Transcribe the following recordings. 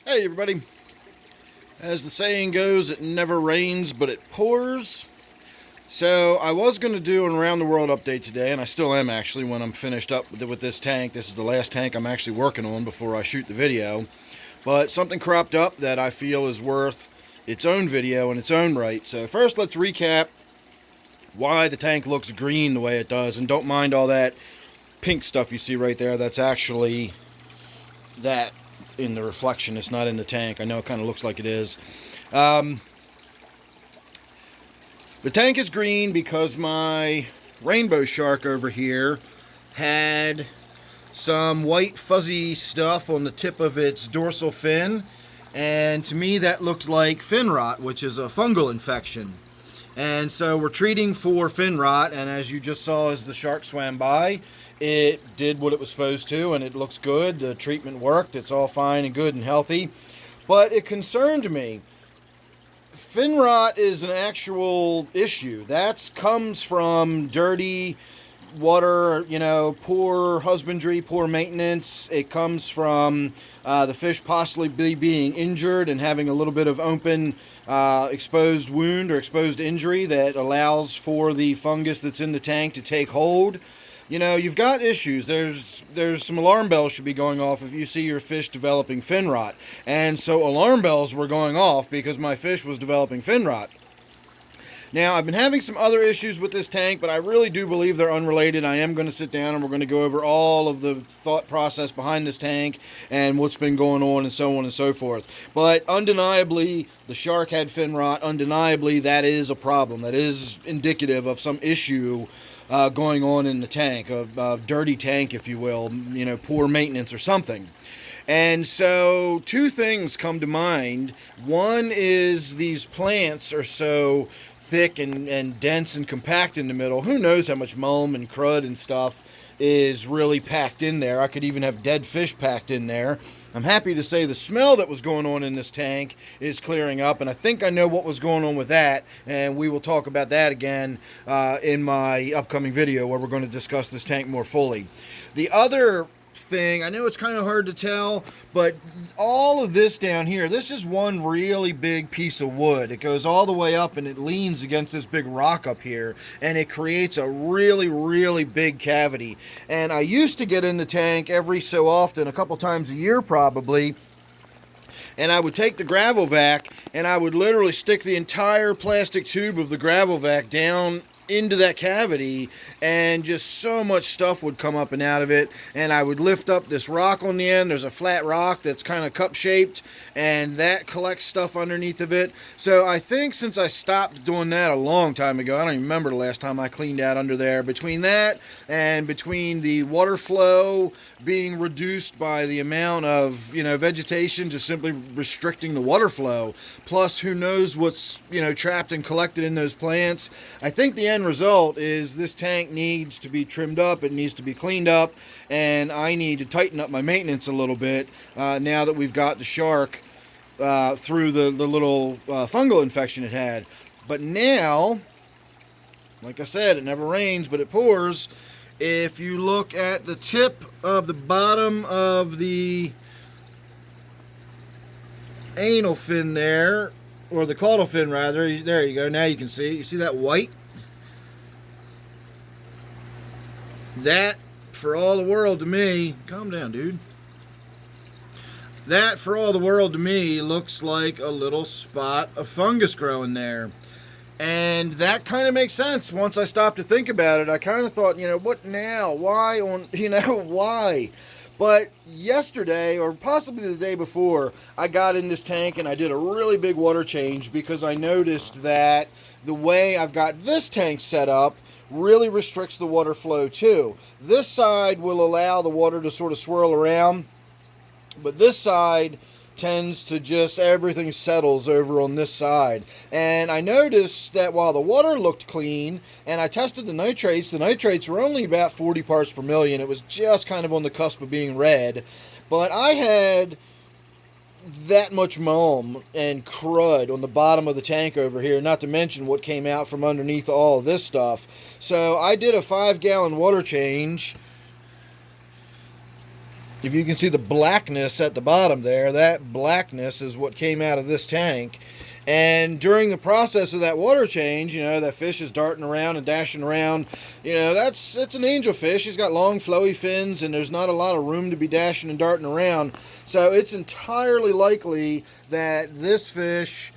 Hey everybody, as the saying goes, it never rains but it pours. So I was going to do an around the world update today, and I still am actually when I'm finished up with this tank. This is the last tank I'm actually working on before I shoot the video. But something cropped up that I feel is worth its own video in its own right. So first let's recap why the tank looks green the way it does, and don't mind all that pink stuff you see right there. That's actually that in the reflection. It's not in the tank. I know it kind of looks like it is. The tank is green because my rainbow shark over here had some white fuzzy stuff on the tip of its dorsal fin, and to me that looked like fin rot, which is a fungal infection. And so we're treating for fin rot, and as you just saw as the shark swam by, it did what it was supposed to, and it looks good. The treatment worked. It's all fine and good and healthy. But it concerned me. Fin rot is an actual issue. That comes from dirty water, poor husbandry, poor maintenance. It comes from the fish possibly being injured and having a little bit of open exposed wound or exposed injury that allows for the fungus that's in the tank to take hold. You've got issues. There's some alarm bells should be going off if you see your fish developing fin rot. And so alarm bells were going off because my fish was developing fin rot. Now, I've been having some other issues with this tank, but I really do believe they're unrelated. I am going to sit down and we're going to go over all of the thought process behind this tank and what's been going on and so on and so forth. But undeniably, the shark had fin rot. Undeniably, that is a problem. That is indicative of some issue going on in the tank, a dirty tank, if you will, poor maintenance or something. And so two things come to mind. One is these plants are so thick and dense and compact in the middle. Who knows how much mulm and crud and stuff is really packed in there. I could even have dead fish packed in there. I'm happy to say the smell that was going on in this tank is clearing up, and I think I know what was going on with that, and we will talk about that again in my upcoming video where we're going to discuss this tank more fully. The other thing, I know it's kind of hard to tell, but all of this down here, this is one really big piece of wood. It goes all the way up and it leans against this big rock up here, and it creates a really big cavity. And I used to get in the tank every so often, a couple times a year probably, and I would take the gravel vac and I would literally stick the entire plastic tube of the gravel vac down into that cavity, and just so much stuff would come up and out of it. And I would lift up this rock on the end. There's a flat rock that's kind of cup shaped, and that collects stuff underneath of it. So I think since I stopped doing that a long time ago, I don't even remember the last time I cleaned out under there, between that and between the water flow being reduced by the amount of vegetation just simply restricting the water flow, plus who knows what's trapped and collected in those plants, I think the end result is this tank needs to be trimmed up. It needs to be cleaned up, and I need to tighten up my maintenance a little bit now that we've got the shark through the little fungal infection it had. But now, like I said, it never rains but it pours. If you look at the tip of the bottom of the anal fin there, or the caudal fin rather, there you go, now you can see it. You see that white? That, for all the world to me, calm down, dude. That, for all the world to me, looks like a little spot of fungus growing there. And that kind of makes sense once I stopped to think about it. I kind of thought, what now? Why why? But yesterday, or possibly the day before, I got in this tank and I did a really big water change because I noticed that the way I've got this tank set up really restricts the water flow too. This side will allow the water to sort of swirl around, but this side tends to just, everything settles over on this side. And I noticed that while the water looked clean, and I tested the nitrates were only about 40 parts per million. It was just kind of on the cusp of being red. But I had that much mulm and crud on the bottom of the tank over here, not to mention what came out from underneath all of this stuff. So I did a 5-gallon water change if you can see the blackness at the bottom there, that blackness is what came out of this tank. And during the process of that water change, you know, that fish is darting around and dashing around. You know, it's an angelfish. He's got long, flowy fins, and there's not a lot of room to be dashing and darting around. So it's entirely likely that this fish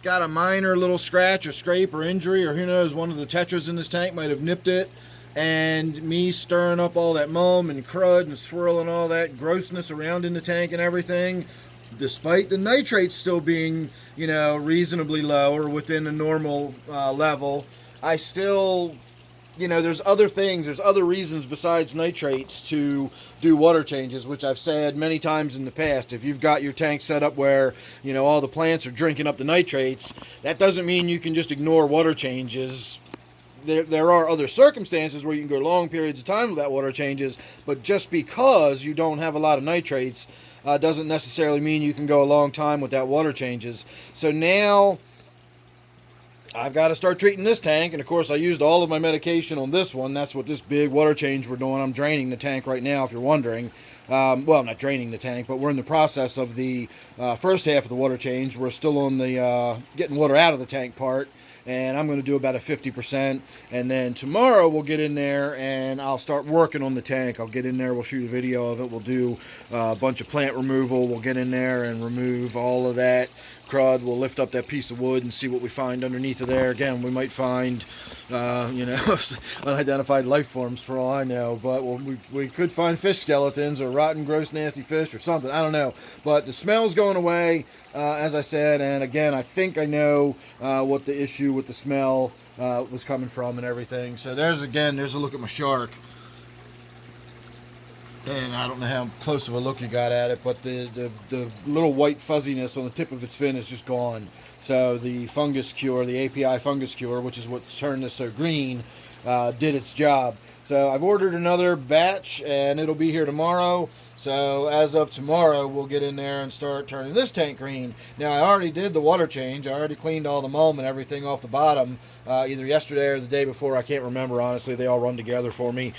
got a minor little scratch or scrape or injury, or who knows, one of the tetras in this tank might have nipped it. And me stirring up all that mull and crud and swirling all that grossness around in the tank and everything, despite the nitrates still being, you know, reasonably low or within the normal level, I still, you know, there's other things, there's other reasons besides nitrates to do water changes, which I've said many times in the past. If you've got your tank set up where, you know, all the plants are drinking up the nitrates, that doesn't mean you can just ignore water changes. There are other circumstances where you can go long periods of time without water changes, but just because you don't have a lot of nitrates doesn't necessarily mean you can go a long time without water changes. So now I've got to start treating this tank, and of course I used all of my medication on this one. That's what this big water change we're doing. I'm draining the tank right now, if you're wondering. Well, I'm not draining the tank, but we're in the process of the first half of the water change. We're still on the getting water out of the tank part. And I'm going to do about a 50%, and then tomorrow we'll get in there and I'll start working on the tank. I'll get in there, we'll shoot a video of it, we'll do a bunch of plant removal, we'll get in there and remove all of that crud, we'll lift up that piece of wood and see what we find underneath of there. Again, we might find, you know, unidentified life forms for all I know, but we could find fish skeletons or rotten, gross, nasty fish or something, I don't know. But the smell's going away, as I said, and again, I think I know what the issue with the smell was coming from and everything. So there's a look at my shark. And I don't know how close of a look you got at it, but the little white fuzziness on the tip of its fin is just gone. So the fungus cure, the API fungus cure, which is what turned this so green, did its job. So I've ordered another batch, and it'll be here tomorrow. So as of tomorrow, we'll get in there and start turning this tank green. Now, I already did the water change. I already cleaned all the mull and everything off the bottom, either yesterday or the day before. I can't remember, honestly. They all run together for me.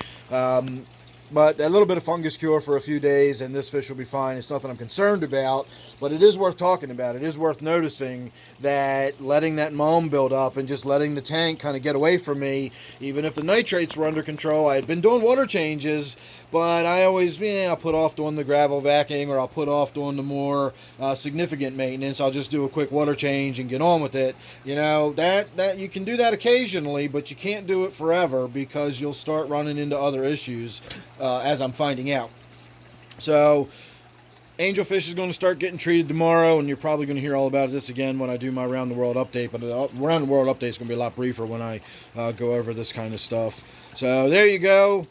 But a little bit of fungus cure for a few days, and this fish will be fine. It's nothing I'm concerned about, but it is worth talking about. It is worth noticing that letting that mull build up and just letting the tank kind of get away from me, even if the nitrates were under control. I had been doing water changes, but I always, I'll put off doing the gravel vacuuming, or I'll put off doing the more significant maintenance. I'll just do a quick water change and get on with it. You know, that you can do that occasionally, but you can't do it forever because you'll start running into other issues, as I'm finding out. So Angelfish is going to start getting treated tomorrow, and you're probably going to hear all about this again when I do my Around the World update. But the Around the World update is going to be a lot briefer when I go over this kind of stuff. So there you go.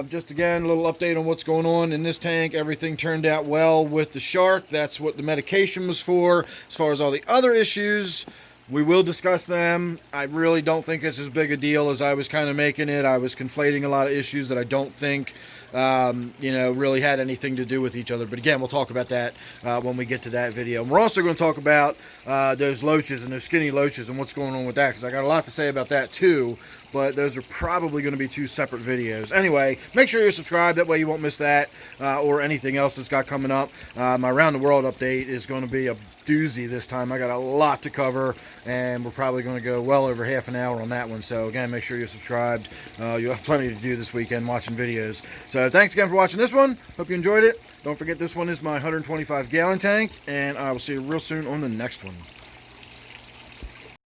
Just again, a little update on what's going on in this tank. Everything turned out well with the shark. That's what the medication was for. As far as all the other issues, we will discuss them. I really don't think it's as big a deal as I was kind of making it. I was conflating a lot of issues that I don't think really had anything to do with each other. But again, we'll talk about that when we get to that video. And we're also going to talk about those loaches and those skinny loaches and what's going on with that, because I got a lot to say about that too. But those are probably going to be two separate videos. Anyway, make sure you're subscribed. That way you won't miss that or anything else that's got coming up. My Around the World update is going to be a doozy this time. I got a lot to cover, and we're probably going to go well over half an hour on that one. So again, make sure you're subscribed. You'll have plenty to do this weekend watching videos. So thanks again for watching this one. Hope you enjoyed it. Don't forget, this one is my 125 gallon tank, and I will see you real soon on the next one.